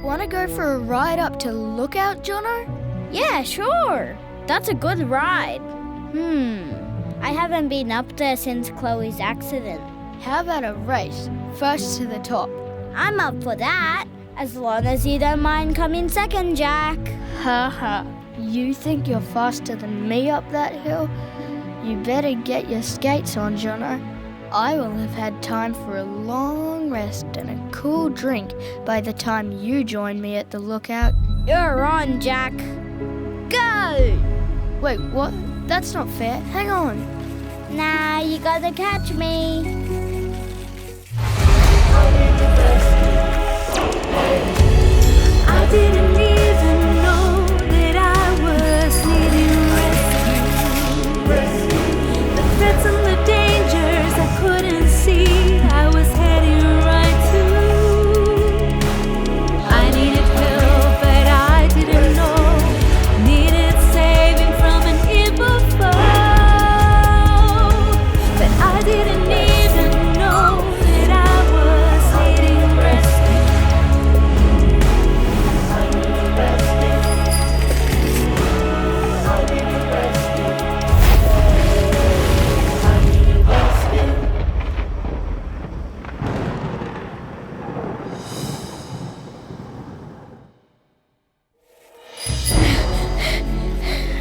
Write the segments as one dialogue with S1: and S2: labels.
S1: Want to go for a ride up to Lookout, Jono?
S2: Yeah, sure. That's a good ride. I haven't been up there since Chloe's accident.
S1: How about a race, first to the top?
S2: I'm up for that, as long as you don't mind coming second, Jack.
S1: Ha. You think you're faster than me up that hill? You better get your skates on, Jono. I will have had time for a long rest and a cool drink by the time you join me at the Lookout.
S2: You're on, Jack. Go!
S1: Wait, what? That's not fair. Hang on.
S2: Nah, you gotta catch me.
S3: I didn't even know that I was needing rescue. The threats and the dangers I couldn't see, I was heading right to. I needed help, but I didn't know. Needed saving from an evil foe, but I didn't even know that I was needing rescue.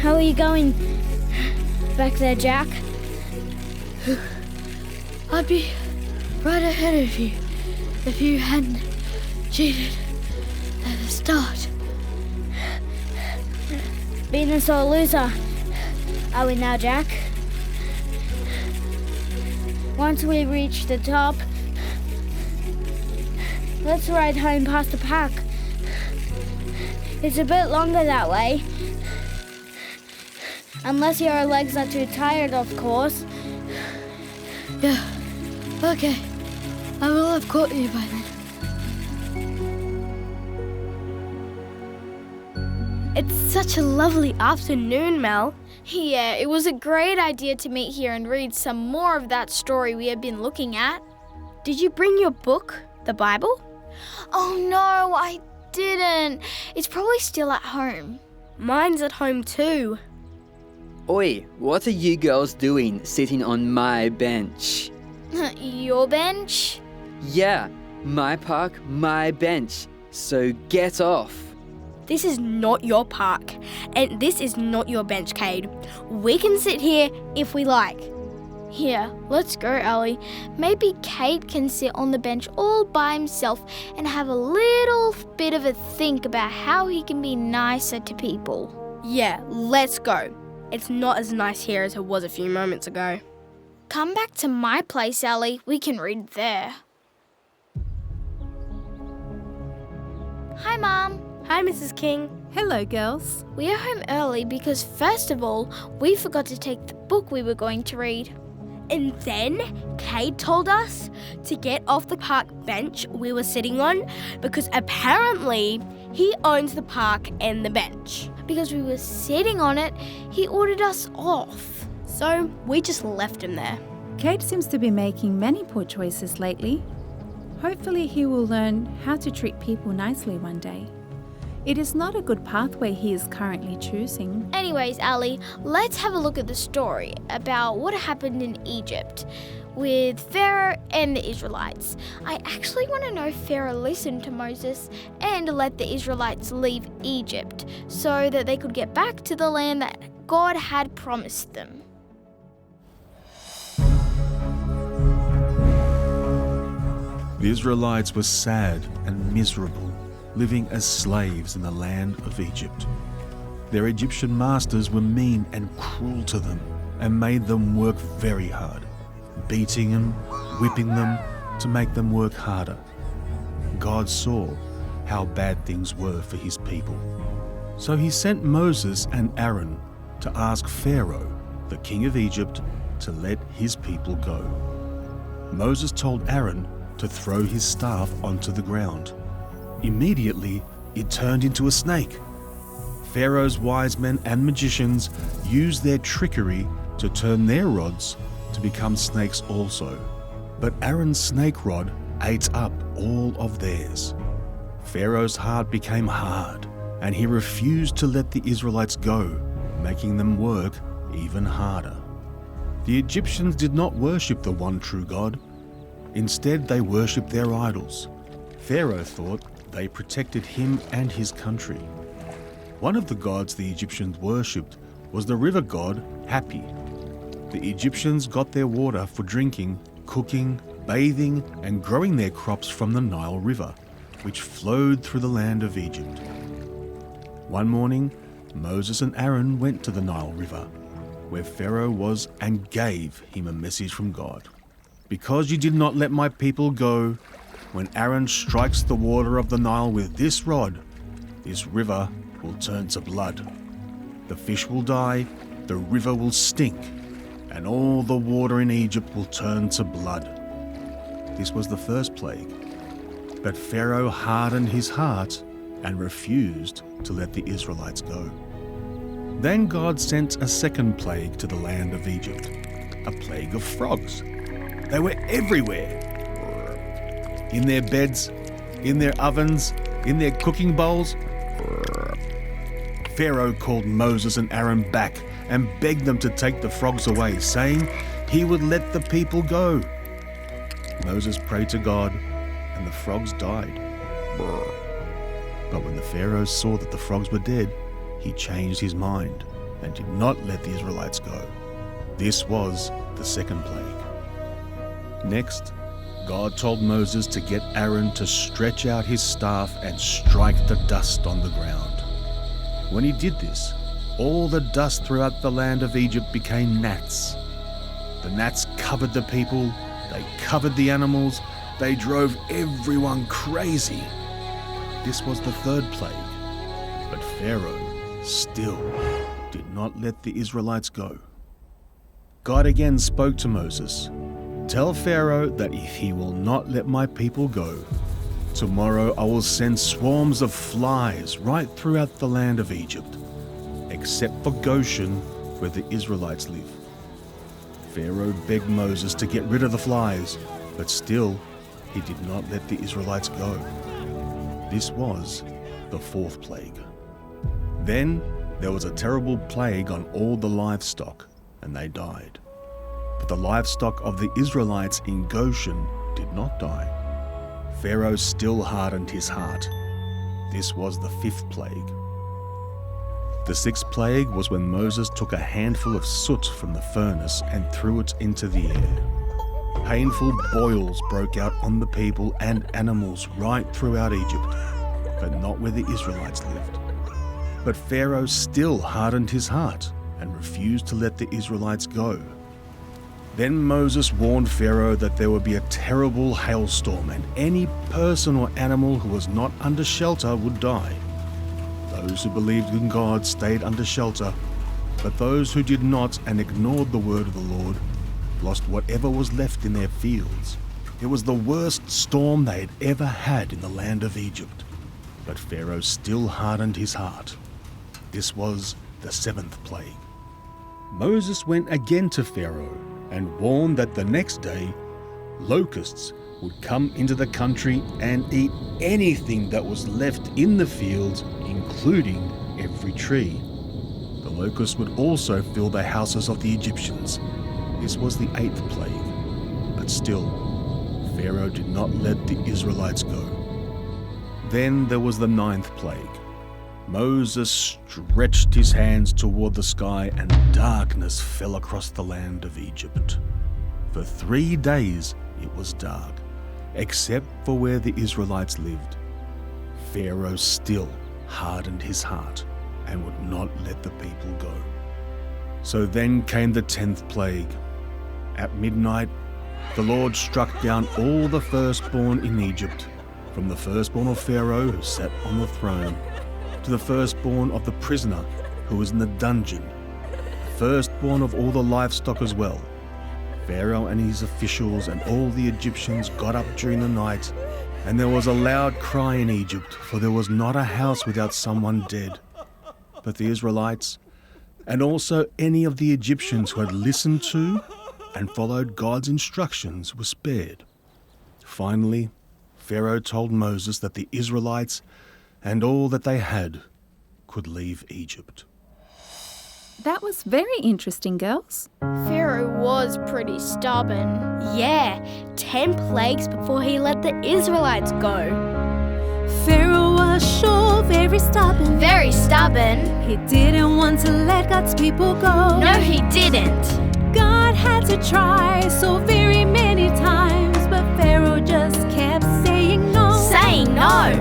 S2: How are you going? Back there, Jack?
S1: I'd be right ahead of you if you hadn't cheated at the start.
S2: Being a sore loser. Are we now, Jack? Once we reach the top, let's ride home past the park. It's a bit longer that way. Unless your legs are too tired, of course.
S1: Yeah, okay. I will have caught you by then. It's such a lovely afternoon, Mel.
S4: Yeah, it was a great idea to meet here and read some more of that story we have been looking at.
S1: Did you bring your book, the Bible?
S4: Oh no, I didn't. It's probably still at home.
S1: Mine's at home too.
S5: Oi, what are you girls doing sitting on my bench?
S4: Your bench?
S5: Yeah, my park, my bench. So get off.
S1: This is not your park, and this is not your bench, Kade. We can sit here if we like.
S4: Yeah, let's go, Allie. Maybe Kade can sit on the bench all by himself and have a little bit of a think about how he can be nicer to people.
S1: Yeah, let's go. It's not as nice here as it was a few moments ago.
S4: Come back to my place, Allie. We can read there. Hi, Mum.
S1: Hi, Mrs. King.
S6: Hello, girls.
S4: We are home early because, first of all, we forgot to take the book we were going to read.
S1: And then Kade told us to get off the park bench we were sitting on because apparently he owns the park and the bench.
S4: Because we were sitting on it, he ordered us off.
S1: So we just left him there.
S6: Kade seems to be making many poor choices lately. Hopefully he will learn how to treat people nicely one day. It is not a good pathway he is currently choosing.
S4: Anyways, Allie, let's have a look at the story about what happened in Egypt with Pharaoh and the Israelites. I actually want to know if Pharaoh listened to Moses and let the Israelites leave Egypt so that they could get back to the land that God had promised them.
S7: The Israelites were sad and miserable, living as slaves in the land of Egypt. Their Egyptian masters were mean and cruel to them and made them work very hard, beating them, whipping them to make them work harder. God saw how bad things were for his people. So he sent Moses and Aaron to ask Pharaoh, the king of Egypt, to let his people go. Moses told Aaron to throw his staff onto the ground. Immediately, it turned into a snake. Pharaoh's wise men and magicians used their trickery to turn their rods to become snakes also. But Aaron's snake rod ate up all of theirs. Pharaoh's heart became hard, and he refused to let the Israelites go, making them work even harder. The Egyptians did not worship the one true God. Instead, they worshipped their idols. Pharaoh thought they protected him and his country. One of the gods the Egyptians worshipped was the river god Hapi. The Egyptians got their water for drinking, cooking, bathing, and growing their crops from the Nile River, which flowed through the land of Egypt. One morning, Moses and Aaron went to the Nile River, where Pharaoh was, and gave him a message from God. "Because you did not let my people go, when Aaron strikes the water of the Nile with this rod, this river will turn to blood. The fish will die, the river will stink, and all the water in Egypt will turn to blood." This was the first plague. But Pharaoh hardened his heart and refused to let the Israelites go. Then God sent a second plague to the land of Egypt, a plague of frogs. They were everywhere. In their beds, in their ovens, in their cooking bowls. Pharaoh called Moses and Aaron back and begged them to take the frogs away, saying he would let the people go. Moses prayed to God, and the frogs died. But when the Pharaoh saw that the frogs were dead, he changed his mind and did not let the Israelites go. This was the second plague. Next, God told Moses to get Aaron to stretch out his staff and strike the dust on the ground. When he did this, all the dust throughout the land of Egypt became gnats. The gnats covered the people, they covered the animals, they drove everyone crazy. This was the third plague, but Pharaoh still did not let the Israelites go. God again spoke to Moses, "Tell Pharaoh that if he will not let my people go, tomorrow I will send swarms of flies right throughout the land of Egypt, except for Goshen, where the Israelites live." Pharaoh begged Moses to get rid of the flies, but still he did not let the Israelites go. This was the fourth plague. Then there was a terrible plague on all the livestock, and they died. But the livestock of the Israelites in Goshen did not die. Pharaoh still hardened his heart. This was the fifth plague. The sixth plague was when Moses took a handful of soot from the furnace and threw it into the air. Painful boils broke out on the people and animals right throughout Egypt, but not where the Israelites lived. But Pharaoh still hardened his heart and refused to let the Israelites go. Then Moses warned Pharaoh that there would be a terrible hailstorm, and any person or animal who was not under shelter would die. Those who believed in God stayed under shelter, but those who did not and ignored the word of the Lord lost whatever was left in their fields. It was the worst storm they had ever had in the land of Egypt. But Pharaoh still hardened his heart. This was the seventh plague. Moses went again to Pharaoh and warned that the next day locusts would come into the country and eat anything that was left in the fields, including every tree. The locusts would also fill the houses of the Egyptians. This was the eighth plague, but still, Pharaoh did not let the Israelites go. Then there was the ninth plague. Moses stretched his hands toward the sky, and darkness fell across the land of Egypt. For 3 days it was dark, except for where the Israelites lived. Pharaoh still hardened his heart and would not let the people go. So then came the 10th plague. At midnight, the Lord struck down all the firstborn in Egypt, from the firstborn of Pharaoh who sat on the throne, to the firstborn of the prisoner who was in the dungeon, the firstborn of all the livestock as well. Pharaoh and his officials and all the Egyptians got up during the night, and there was a loud cry in Egypt, for there was not a house without someone dead. But the Israelites, and also any of the Egyptians who had listened to and followed God's instructions, were spared. Finally, Pharaoh told Moses that the Israelites and all that they had could leave Egypt.
S6: That was very interesting, girls.
S4: Pharaoh was pretty stubborn.
S1: Yeah, 10 plagues before he let the Israelites go.
S3: Pharaoh was sure very stubborn.
S4: Very stubborn.
S3: He didn't want to let God's people go.
S4: No, he didn't.
S3: God had to try so very many times, but Pharaoh just kept saying no.
S4: Saying no.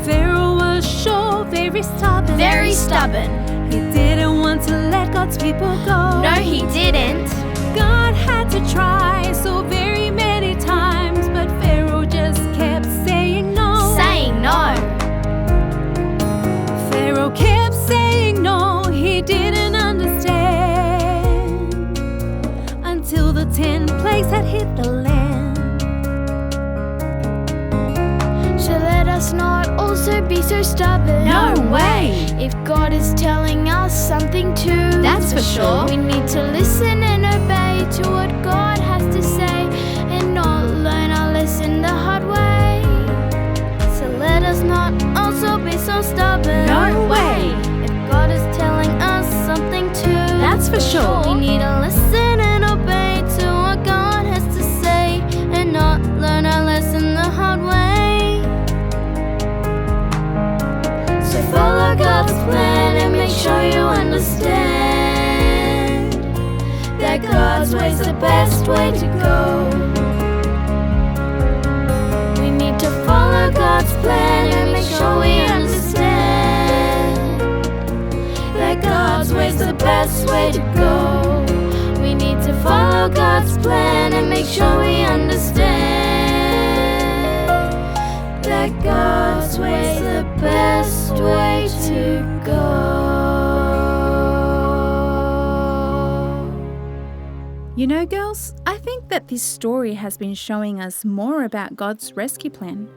S3: Pharaoh was sure very stubborn.
S4: Very stubborn.
S3: He didn't want to let God's people go.
S4: No, he didn't.
S3: God had to try so very many times, but Pharaoh just kept saying no.
S4: Saying no.
S3: Pharaoh kept saying no, he didn't understand until the 10 plagues had hit the land.
S4: So let us not also be so stubborn.
S1: No way.
S4: If God is telling us something too,
S1: That's for sure.
S4: we need to listen and obey to what God has to say and not learn our lesson the hard way. So let us not also be so stubborn.
S1: No way.
S4: If God is telling us something too,
S1: That's for sure.
S4: we need to listen and obey to what God has to say and not learn our lesson the hard way. So follow God's plan and make sure you understand that God's way's the best way to go. We need to follow God's plan and make sure we understand that God's way's the best way to go. We need to follow God's plan and make sure we understand that God's way's the best way to go.
S6: You know, girls, I think that this story has been showing us more about God's rescue plan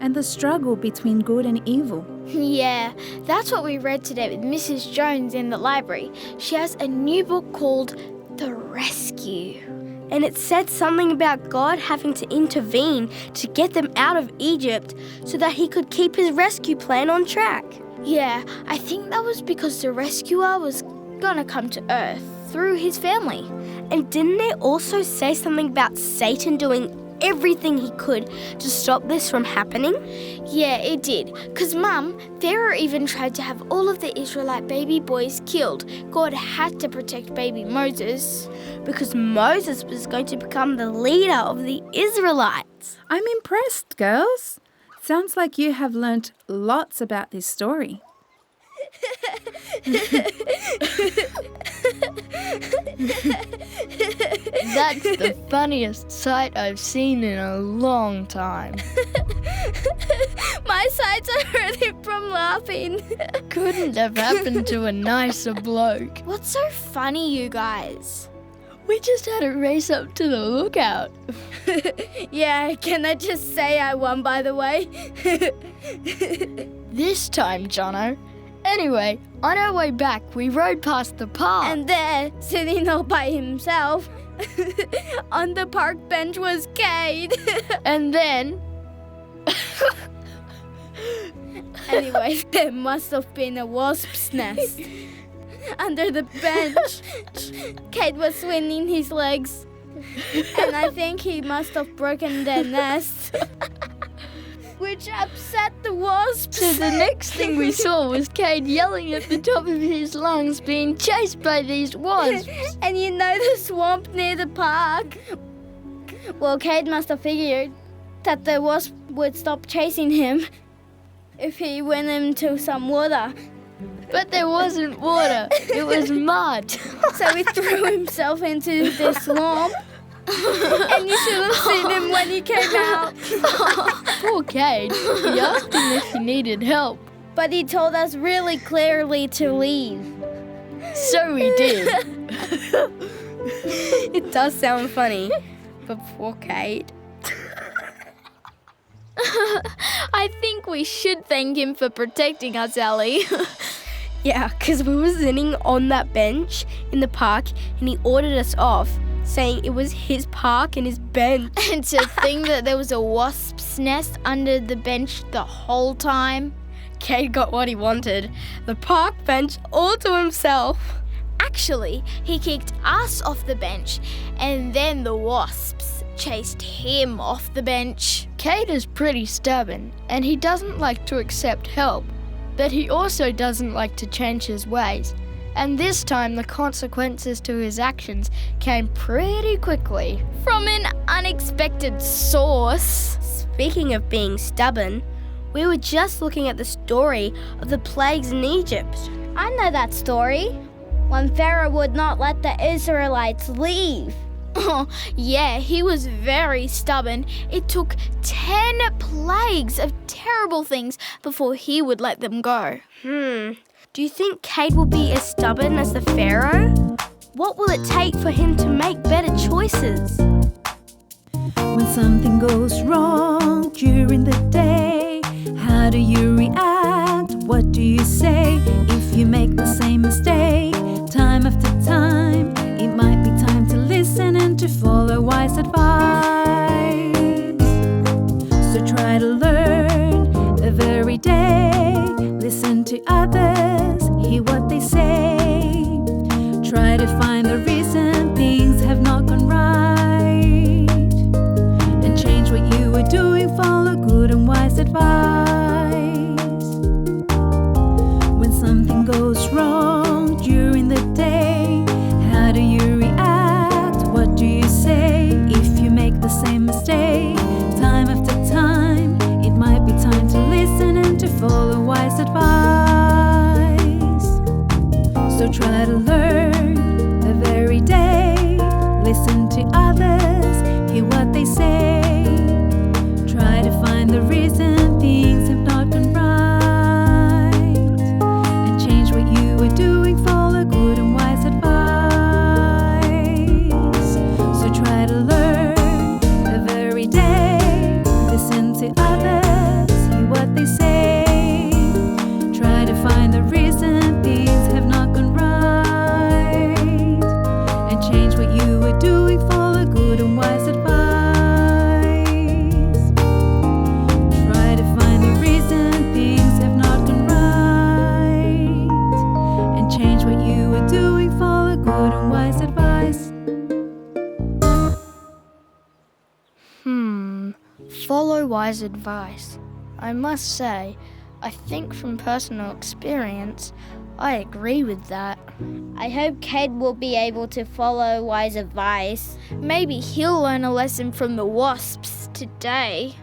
S6: and the struggle between good and evil.
S4: Yeah, that's what we read today with Mrs. Jones in the library. She has a new book called The Rescue.
S1: And it said something about God having to intervene to get them out of Egypt so that he could keep his rescue plan on track.
S4: Yeah, I think that was because the rescuer was gonna come to Earth through his family.
S1: And didn't it also say something about Satan doing everything he could to stop this from happening?
S4: Yeah, it did. Because Mum, Pharaoh even tried to have all of the Israelite baby boys killed. God had to protect baby Moses.
S1: Because Moses was going to become the leader of the Israelites.
S6: I'm impressed, girls. Sounds like you have learnt lots about this story.
S1: That's the funniest sight I've seen in a long time.
S4: My sides are hurting from laughing.
S1: Couldn't have happened to a nicer bloke.
S4: What's so funny, you guys?
S1: We just had a race up to the lookout.
S4: Yeah, can I just say I won, by the way?
S1: This time, Jono. Anyway, on our way back, we rode past the park.
S4: And there, sitting all by himself, on the park bench was Kade.
S1: And then...
S4: Anyway, there must have been a wasp's nest under the bench. Kade was swinging his legs, and I think he must have broken their nest, which upset the wasps.
S1: So the next thing we saw was Kade yelling at the top of his lungs, being chased by these wasps.
S4: And you know the swamp near the park? Well, Kade must have figured that the wasp would stop chasing him if he went into some water.
S1: But there wasn't water, it was mud.
S4: So he threw himself into the swamp. And you should have seen him when he came out.
S1: Poor Kade. He asked him if he needed help.
S4: But he told us really clearly to leave.
S1: So we did.
S8: It does sound funny, but poor Kade.
S1: I think we should thank him for protecting us, Allie.
S8: Yeah, because we were sitting on that bench in the park and he ordered us off, saying it was his park and his bench.
S4: And to think that there was a wasp's rat's nest under the bench the whole time?
S8: Kade got what he wanted. The park bench all to himself.
S4: Actually, he kicked us off the bench, and then the wasps chased him off the bench.
S1: Kade is pretty stubborn, and he doesn't like to accept help, but he also doesn't like to change his ways. And this time the consequences to his actions came pretty quickly.
S4: From an unexpected source.
S8: Speaking of being stubborn, we were just looking at the story of the plagues in Egypt.
S2: I know that story. When Pharaoh would not let the Israelites leave.
S4: Oh, yeah, he was very stubborn. It took 10 plagues of terrible things before he would let them go.
S8: Do you think Kade will be as stubborn as the Pharaoh? What will it take for him to make better choices?
S3: When something goes wrong during the day, how do you react? What do you say? If you make the same mistake time after time, it might be time to listen and to follow wise advice. So try to learn every day, listen to others, hear what they say. Try to find the reason things have not gone right, and change what you were doing, follow good and wise advice. When something goes wrong during the day, how do you react? What do you say? If you make the same mistake time after time, it might be time to listen and to follow wise advice. So try to learn the very day, listen to others, hear what they say. Try to find the reason things have not gone right, and change what you were doing, follow good and wise advice. So try to learn the very day, listen to others, hear what they say. Try to find the reason things have not gone right, and change what you were doing, follow good and wise advice. Try to find the reason things have not gone right, and change what you were doing, follow good and wise advice.
S1: Follow wise advice. I must say, I think from personal experience, I agree with that.
S2: I hope Kade will be able to follow wise advice.
S4: Maybe he'll learn a lesson from the wasps today.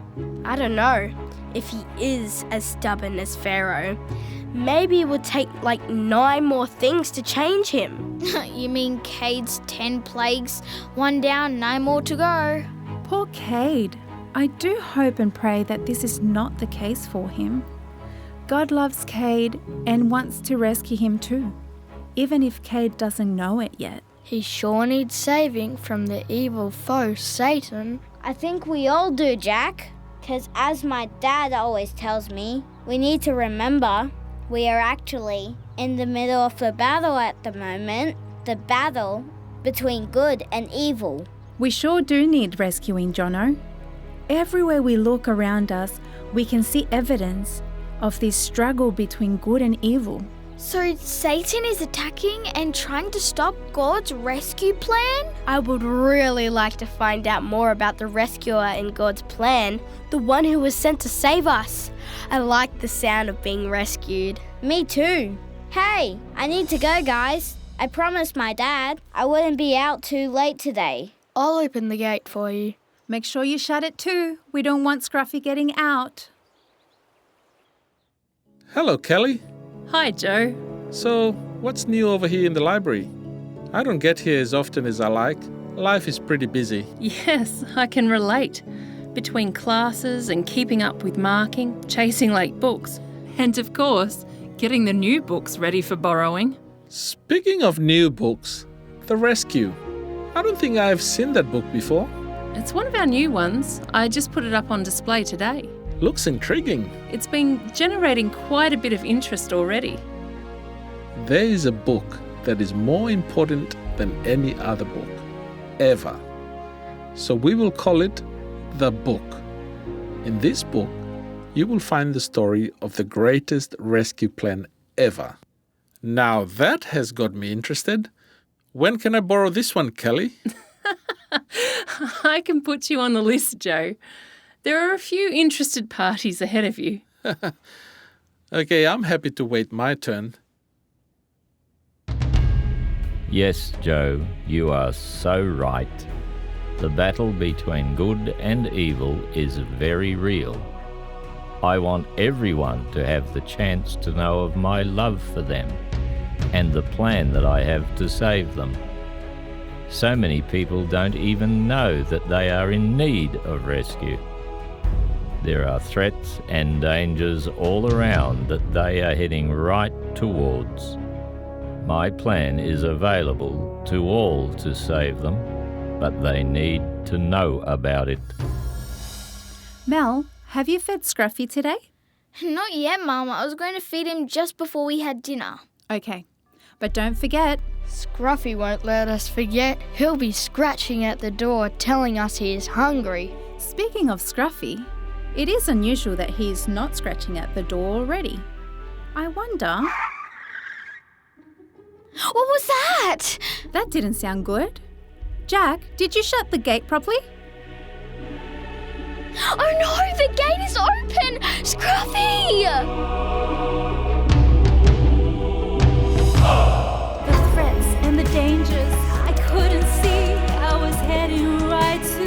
S8: I don't know if he is as stubborn as Pharaoh. Maybe it would take like 9 more things to change him.
S4: You mean Kade's 10 plagues? 1 down, 9 more to go.
S6: Poor Kade. I do hope and pray that this is not the case for him. God loves Kade and wants to rescue him too, even if Kade doesn't know it yet.
S1: He sure needs saving from the evil foe, Satan.
S2: I think we all do, Jack. Because as my dad always tells me, we need to remember we are actually in the middle of a battle at the moment. The battle between good and evil.
S6: We sure do need rescuing, Jono. Everywhere we look around us, we can see evidence of this struggle between good and evil.
S4: So Satan is attacking and trying to stop God's rescue plan?
S8: I would really like to find out more about the rescuer in God's plan, the one who was sent to save us. I like the sound of being rescued.
S2: Me too. Hey, I need to go, guys. I promised my dad I wouldn't be out too late today.
S1: I'll open the gate for you.
S6: Make sure you shut it too. We don't want Scruffy getting out.
S9: Hello, Kelly.
S10: Hi, Joe.
S9: So, what's new over here in the library? I don't get here as often as I like. Life is pretty busy.
S10: Yes, I can relate. Between classes and keeping up with marking, chasing late books, and of course, getting the new books ready for borrowing.
S9: Speaking of new books, The Rescue. I don't think I've seen that book before.
S10: It's one of our new ones. I just put it up on display today.
S9: Looks intriguing.
S10: It's been generating quite a bit of interest already.
S9: There is a book that is more important than any other book, ever. So we will call it The Book. In this book, you will find the story of the greatest rescue plan ever. Now that has got me interested. When can I borrow this one, Kelly?
S10: I can put you on the list, Joe. There are a few interested parties ahead of you.
S9: Okay, I'm happy to wait my turn.
S11: Yes, Joe, you are so right. The battle between good and evil is very real. I want everyone to have the chance to know of my love for them and the plan that I have to save them. So many people don't even know that they are in need of rescue. There are threats and dangers all around that they are heading right towards. My plan is available to all to save them, but they need to know about it.
S6: Mel, have you fed Scruffy today?
S4: Not yet, Mum. I was going to feed him just before we had dinner.
S6: Okay, but don't forget.
S1: Scruffy won't let us forget. He'll be scratching at the door telling us he is hungry.
S6: Speaking of Scruffy, it is unusual that he's not scratching at the door already. I wonder...
S4: What was that?
S6: That didn't sound good. Jack, did you shut the gate properly?
S4: Oh no, the gate is open! Scruffy!
S3: The threats and the dangers I couldn't see, I was heading right to.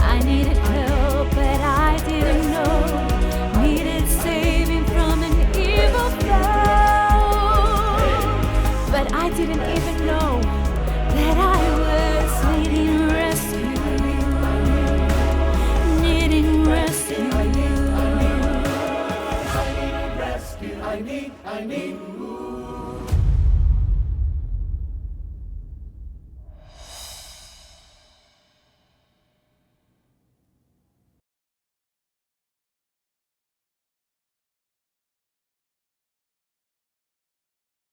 S3: I needed help, but I didn't know. Needed saving from an evil foe. But I didn't even know that I was needing rescue. Needing rescue.
S12: I need